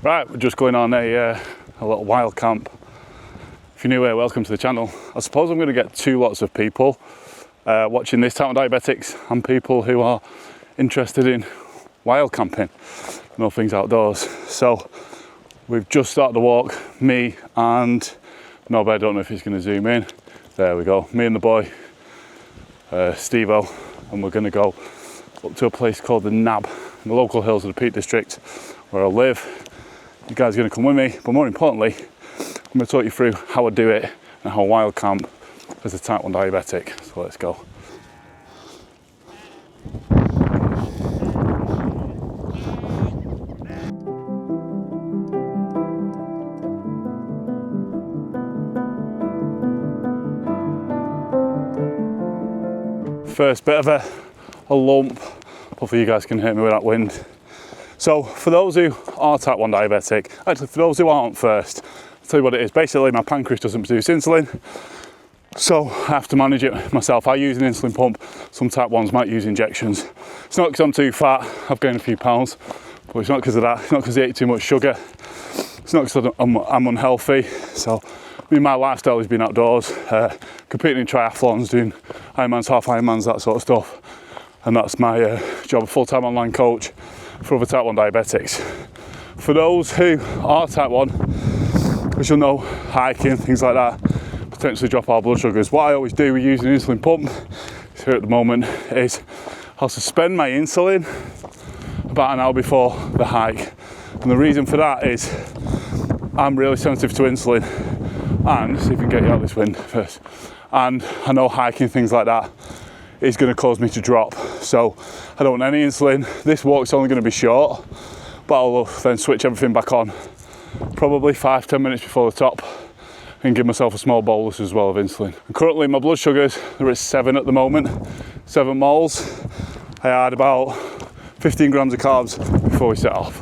Right, we're just going on a little wild camp. If you're new here, welcome to the channel. I suppose I'm going to get two lots of people watching this, Town Diabetics and people who are interested in wild camping and all things outdoors. So we've just started the walk, me and Nobby. I don't know if he's going to zoom in. There we go, me and the boy, Steve-O, and we're going to go up to a place called the Nab in the local hills of the Peak District where I live. You guys are going to come with me, but more importantly, I'm going to talk you through how I do it and how I wild camp as a type 1 diabetic. So let's go. First bit of a lump. Hopefully you guys can hear me with that wind. So for those who are type 1 diabetic, actually for those who aren't first, I'll tell you what it is. Basically my pancreas doesn't produce insulin, so I have to manage it myself. I use an insulin pump. Some type 1s might use injections. It's not because I'm too fat, I've gained a few pounds, but it's not because of that. It's not because I ate too much sugar. It's not because I'm unhealthy. So my lifestyle has been outdoors, competing in triathlons, doing Ironmans, half Ironmans, that sort of stuff. And that's my job, a full-time online coach for other type 1 diabetics. For those who are type 1, as you'll know, hiking, things like that, potentially drop our blood sugars. What I always do with using an insulin pump here at the moment is I'll suspend my insulin about an hour before the hike. And the reason for that is I'm really sensitive to insulin, and see if we can get you out this wind first. And I know hiking, things like that, is going to cause me to drop, so I don't want any insulin. This walk's only going to be short, but I'll then switch everything back on probably 5-10 minutes before the top and give myself a small bolus as well of insulin. And currently my blood sugars are at 7 at the moment, 7 moles. I had about 15 grams of carbs before we set off.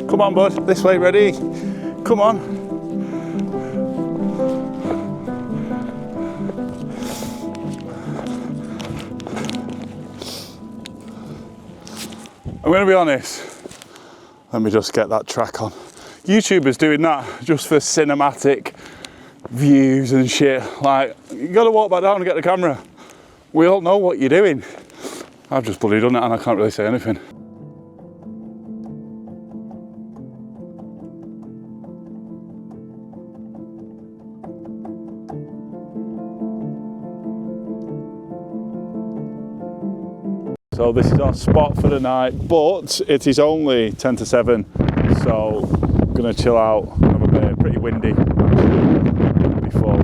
Come on, bud, this way, ready? Come on. I'm going to be honest, let me just get that track on. YouTubers doing that just for cinematic views and shit. Like, you got to walk back down and get the camera. We all know what you're doing. I've just bloody done it and I can't really say anything. So this is our spot for the night, but it is only 10 to 7, so I'm going to chill out, have a bit, pretty windy actually, before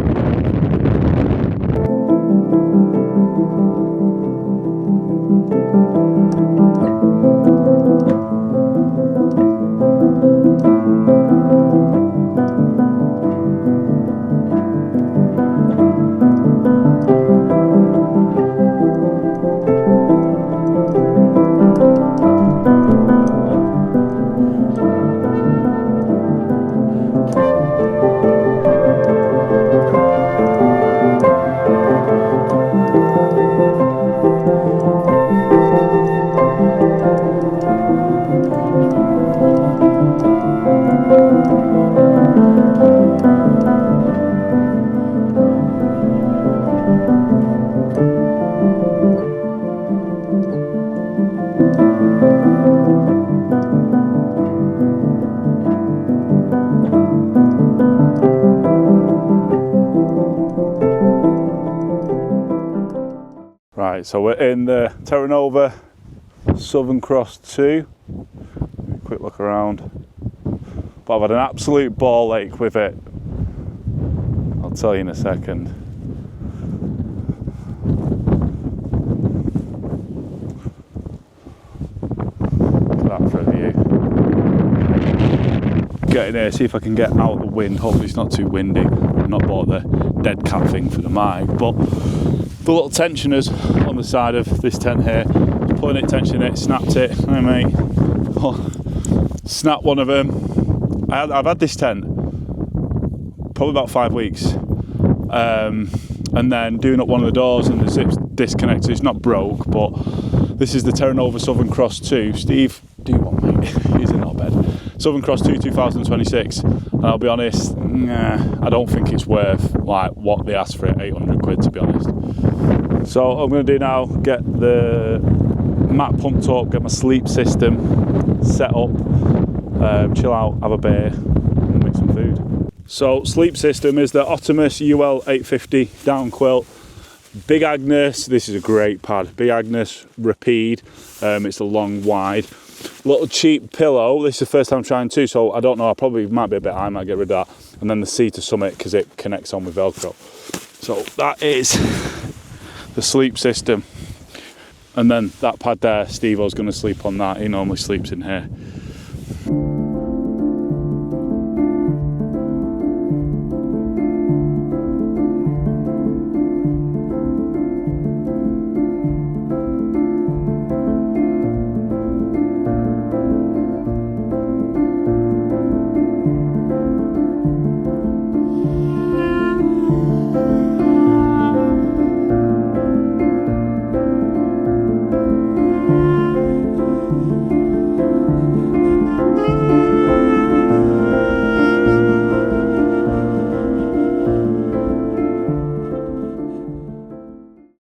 Right, so we're in the Terra Nova Southern Cross 2. Quick look around. But I've had an absolute ball ache with it. I'll tell you in a second. Look at that for a view. Get in here, see if I can get out the wind. Hopefully it's not too windy. I've not bought the dead cat thing for the mic, but the little tensioners on the side of this tent here, putting it, tensioning it, snapped it. Hey mate, snapped one of them. I've had this tent probably about 5 weeks. and then doing up one of the doors and the zip's disconnected. It's not broke, but this is the Terra Nova Southern Cross 2. Steve, do one, mate. He's in our bed. Southern Cross 2 2026, and I'll be honest, I don't think it's worth like what they asked for it, 800 quid, to be honest. So what I'm going to do now, get the mat pumped up, get my sleep system set up, chill out, have a beer, and make some food. So sleep system is the Optimus UL 850 down quilt. Big Agnes, this is a great pad. Big Agnes Rapide, it's a long wide. Little cheap pillow, this is the first time trying two, so I don't know, I probably might be a bit high, I might get rid of that. And then the Cedar Summit, because it connects on with Velcro. So that is the sleep system. And then that pad there, Steve-O's going to sleep on that, he normally sleeps in here.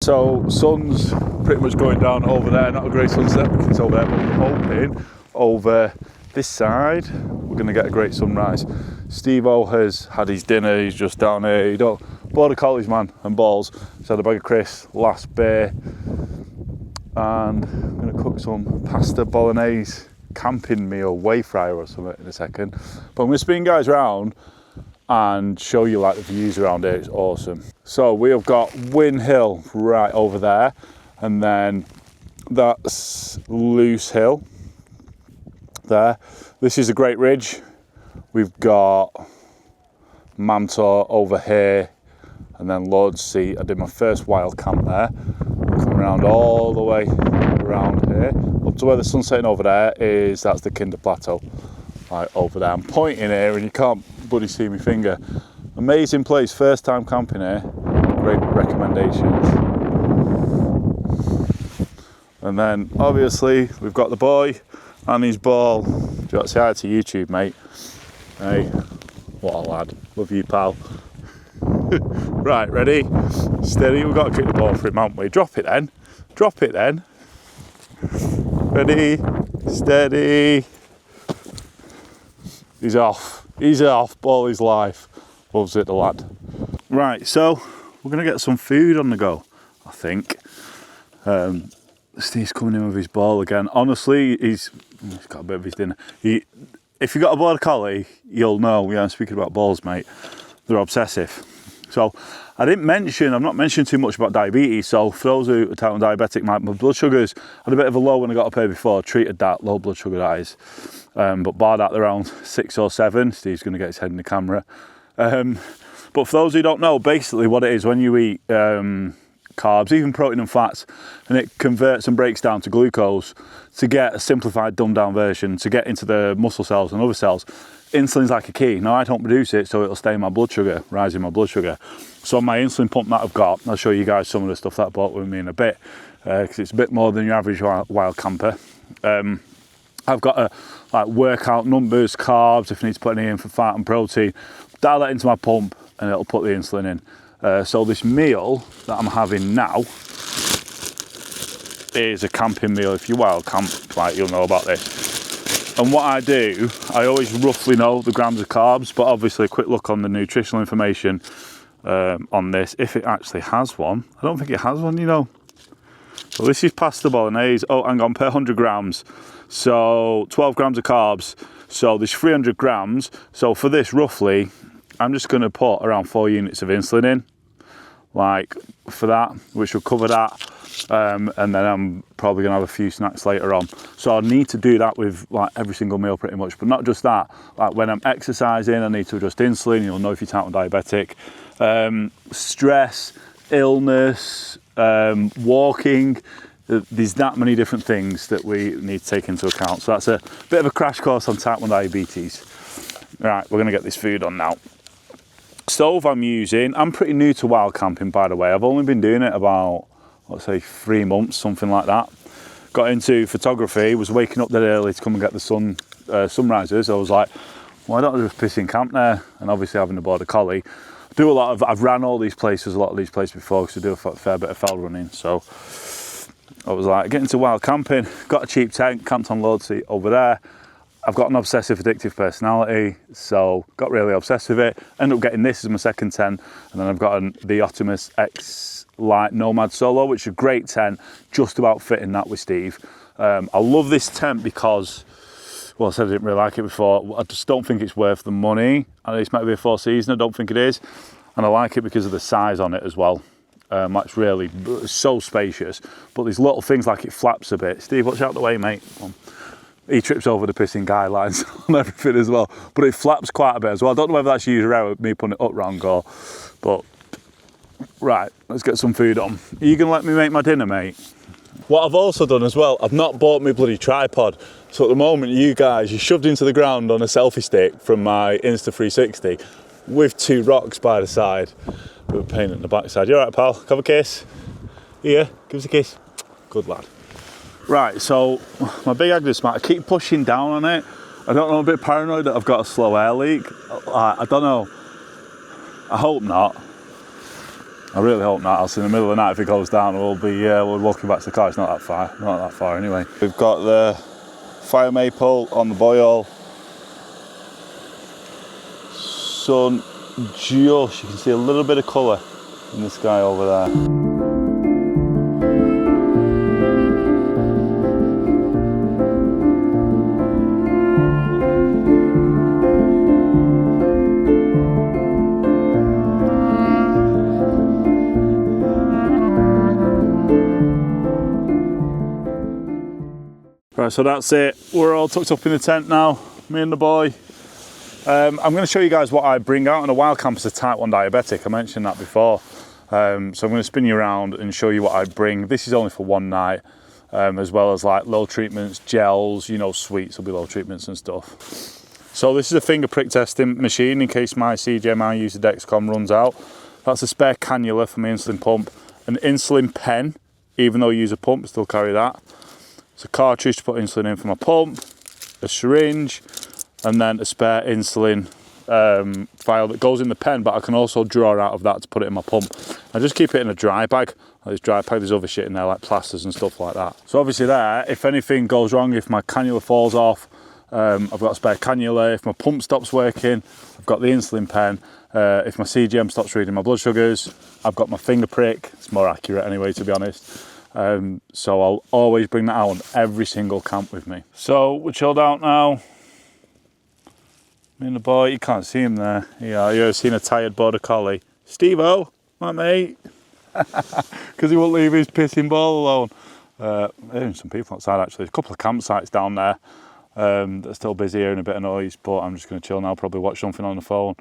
So sun's pretty much going down over there, not a great sunset because it's over there, but I'm hoping over this side we're going to get a great sunrise. Steve-O has had his dinner, he's just down here, border collies man and balls. He's had a bag of crisps, last beer, and I'm going to cook some pasta bolognese camping meal, way fryer or something in a second. But I'm going to spin guys around and show you like the views around here. It's awesome. So we have got Win Hill right over there, and then that's Loose Hill there. This is a great ridge. We've got Mantor over here, and then Lord's Seat. I did my first wild camp there. Come around all the way around here up to where the sun's setting over there is, that's the Kinder Plateau. Right over there. I'm pointing here and you can't bloody see my finger. Amazing place, first time camping here. Great recommendations. And then obviously we've got the boy and his ball. Do you want to say hi to YouTube, mate? Hey, what a lad. Love you, pal. Right, ready? Steady, we've got to kick the ball for him, haven't we? Drop it then. Drop it then. Ready, steady. He's off. He's off. Ball his life. Loves it, the lad. Right, so we're going to get some food on the go, I think. Steve's coming in with his ball again. Honestly, he's got a bit of his dinner. If you've got a border collie, you'll know. I'm speaking about balls, mate. They're obsessive. So I've not mentioned too much about diabetes. So for those who are type 1 diabetic, my blood sugars had a bit of a low when I got up here before. Treated that, low blood sugar that is. But barred at around 6 or 7. Steve's going to get his head in the camera. But for those who don't know, basically what it is when you eat carbs, even protein and fats, and it converts and breaks down to glucose to get a simplified, dumbed down version to get into the muscle cells and other cells. Insulin's like a key. Now I don't produce it, so it'll stay in my blood sugar, rising my blood sugar. So my insulin pump that I've got, I'll show you guys some of the stuff that I bought with me in a bit, because it's a bit more than your average wild camper. I've got a like workout numbers, carbs, if I need to put any in for fat and protein, dial that into my pump and it'll put the insulin in. So this meal that I'm having now is a camping meal. If you wild camp, like, you'll know about this. And what I do, I always roughly know the grams of carbs, but obviously a quick look on the nutritional information on this, if it actually has one. I don't think it has one, you know. So this is pasta bolognese. Oh, hang on, per 100 grams. So 12 grams of carbs. So there's 300 grams. So for this, roughly, I'm just going to put around 4 units of insulin in, like for that, which will cover that. And then I'm probably going to have a few snacks later on. So I need to do that with like every single meal pretty much, but not just that. Like when I'm exercising, I need to adjust insulin. You'll know if you're type 1 diabetic. Stress, illness, walking. There's that many different things that we need to take into account. So that's a bit of a crash course on type 1 diabetes. Right, we're going to get this food on now. Stove I'm using, I'm pretty new to wild camping, by the way. I've only been doing it about, let's say, 3 months, something like that. Got into photography, was waking up that early to come and get the sunrises. I was like, why don't I just piss in camp there? And obviously having a border collie, I've ran all these places, a lot of these places before, because I do a fair bit of fell running. So I was like, getting to wild camping, got a cheap tent, camped on load seat over there. I've got an obsessive addictive personality, so got really obsessed with it. Ended up getting this as my second tent, and then I've got the Optimus X Lite Nomad Solo, which is a great tent, just about fitting that with Steve. I love this tent because, well, I said I didn't really like it before. I just don't think it's worth the money. And this might be a 4-season, I don't think it is. And I like it because of the size on it as well. That's really so spacious. But these little things like it flaps a bit. Steve, watch out the way, mate. He trips over the pissing guidelines on everything as well. But it flaps quite a bit as well. I don't know whether that's user error with me putting it up wrong or, but right, let's get some food on. Are you gonna let me make my dinner, mate? What I've also done as well, I've not bought my bloody tripod. So at the moment, you guys, you're shoved into the ground on a selfie stick from my Insta360 with 2 rocks by the side with a pain in the backside. You all right, pal? Have a kiss? Here, give us a kiss. Good lad. Right, so my big Agnes mat, I keep pushing down on it. I don't know, I'm a bit paranoid that I've got a slow air leak. I don't know. I hope not. I really hope not, else in the middle of the night if it goes down we're walking back to the car. It's not that far anyway. We've got the fire maple on the boil. Sun just, you can see a little bit of colour in the sky over there. Right, so that's it. We're all tucked up in the tent now, me and the boy. I'm going to show you guys what I bring out on a wild camp as a type 1 diabetic. I mentioned that before. So I'm going to spin you around and show you what I bring. This is only for one night, as well as like low treatments, gels, you know, sweets will be low treatments and stuff. So this is a finger prick testing machine in case my CGM I use the Dexcom runs out. That's a spare cannula for my insulin pump, an insulin pen, even though I use a pump, I still carry that. It's a cartridge to put insulin in for my pump, a syringe, and then a spare insulin vial that goes in the pen, but I can also draw out of that to put it in my pump. I just keep it in a dry bag. Like this dry bag, there's other shit in there like plasters and stuff like that. So obviously there, if anything goes wrong, if my cannula falls off, I've got a spare cannula. If my pump stops working, I've got the insulin pen. If my CGM stops reading my blood sugars, I've got my finger prick. It's more accurate anyway, to be honest. So I'll always bring that out on every single camp with me. So we're chilled out now. Me and the boy, you can't see him there. Yeah, you've seen a tired border collie. Steve-O, my mate. Because he won't leave his pissing ball alone. There's some people outside actually. There's a couple of campsites down there that are still busy, hearing a bit of noise, but I'm just going to chill now, probably watch something on the phone,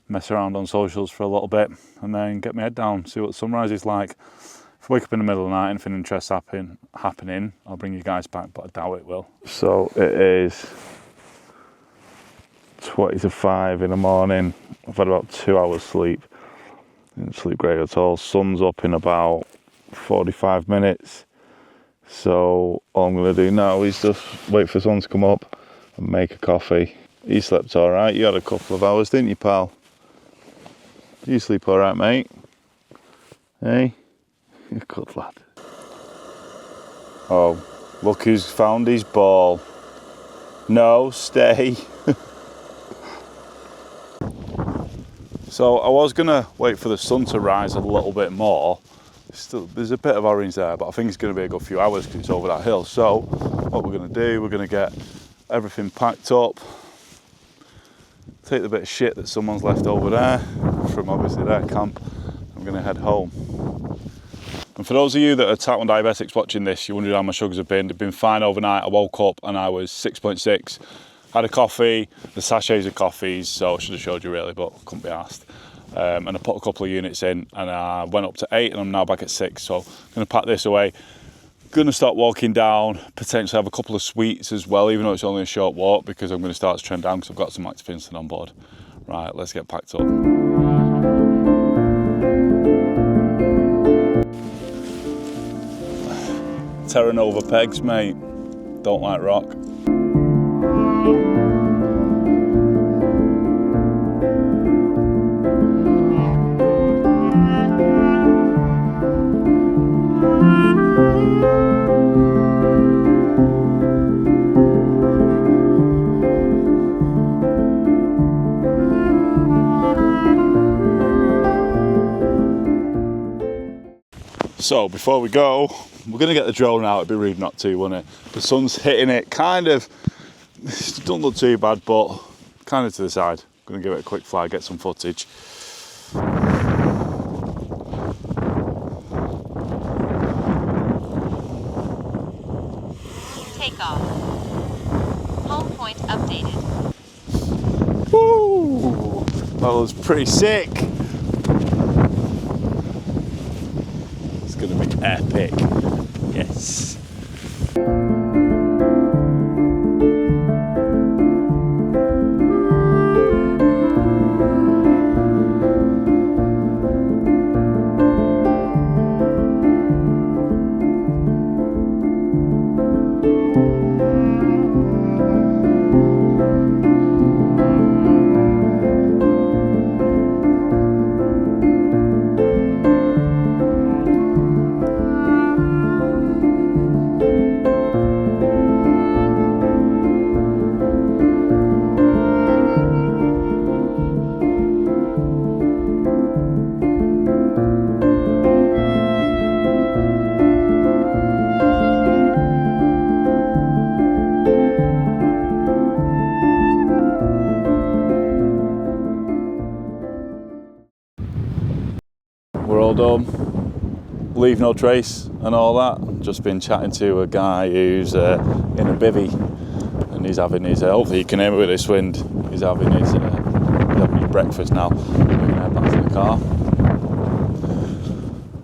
mess around on socials for a little bit, and then get my head down, see what the sunrise is like. If I wake up in the middle of the night, anything interesting happening, I'll bring you guys back, but I doubt it will. So it is 20 to 5 in the morning. I've had about 2 hours sleep. Didn't sleep great at all. Sun's up in about 45 minutes. So all I'm going to do now is just wait for the sun to come up and make a coffee. You slept all right. You had a couple of hours, didn't you, pal? Did you sleep all right, mate? Hey? Good lad. Oh, look who's found his ball. No, stay. So I was gonna wait for the sun to rise a little bit more. Still, there's a bit of orange there, but I think it's gonna be a good few hours because it's over that hill. So what we're gonna do, we're gonna get everything packed up, take the bit of shit that someone's left over there from obviously their camp. I'm gonna head home. And for those of you that are type 1 diabetics watching this, you wondered how my sugars have been. They've been fine overnight. I woke up and I was 6.6. Had a coffee, the sachets of coffees, so I should have showed you really, but couldn't be asked. And I put a couple of units in and I went up to 8 and I'm now back at 6. So I'm gonna pack this away. Gonna start walking down, potentially have a couple of sweets as well, even though it's only a short walk, because I'm gonna start to trend down because I've got some active insulin on board. Right, let's get packed up. Terra Nova pegs, mate. Don't like rock. So before we go, we're going to get the drone out. It'd be rude not to, wouldn't it? The sun's hitting it, kind of. It doesn't look too bad, but kind of to the side. I'm going to give it a quick fly, get some footage. Take off. Home point updated. Woo! That was pretty sick. It's going to be epic. Yes. We're all done. Leave no trace and all that. Just been chatting to a guy who's in a bivvy, and he's having his, hopefully you can hear me with this wind, he's having his breakfast now. We're going to head back to the car.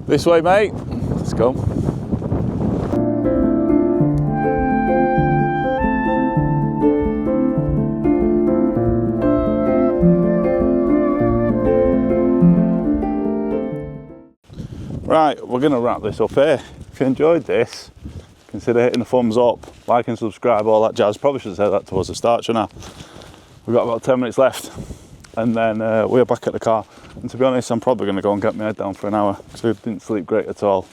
This way, mate. Let's go. Right, we're going to wrap this up here. If you enjoyed this, consider hitting the thumbs up, like and subscribe, all that jazz. Probably should have said that towards the start, shouldn't I? We've got about 10 minutes left, and then we're back at the car. And to be honest, I'm probably going to go and get my head down for an hour, because I didn't sleep great at all.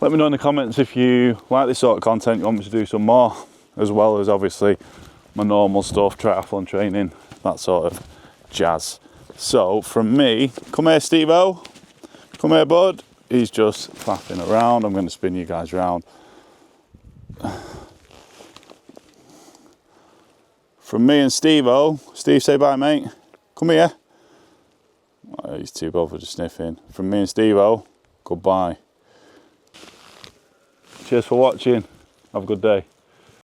Let me know in the comments if you like this sort of content, you want me to do some more, as well as obviously my normal stuff, triathlon training, that sort of jazz. So from me, come here Steve-O, come here bud. He's just faffing around. I'm going to spin you guys around. From me and Steve-O. Steve, say bye, mate. Come here. Oh, he's too bothered just sniffing. From me and Steve-O, goodbye. Cheers for watching. Have a good day.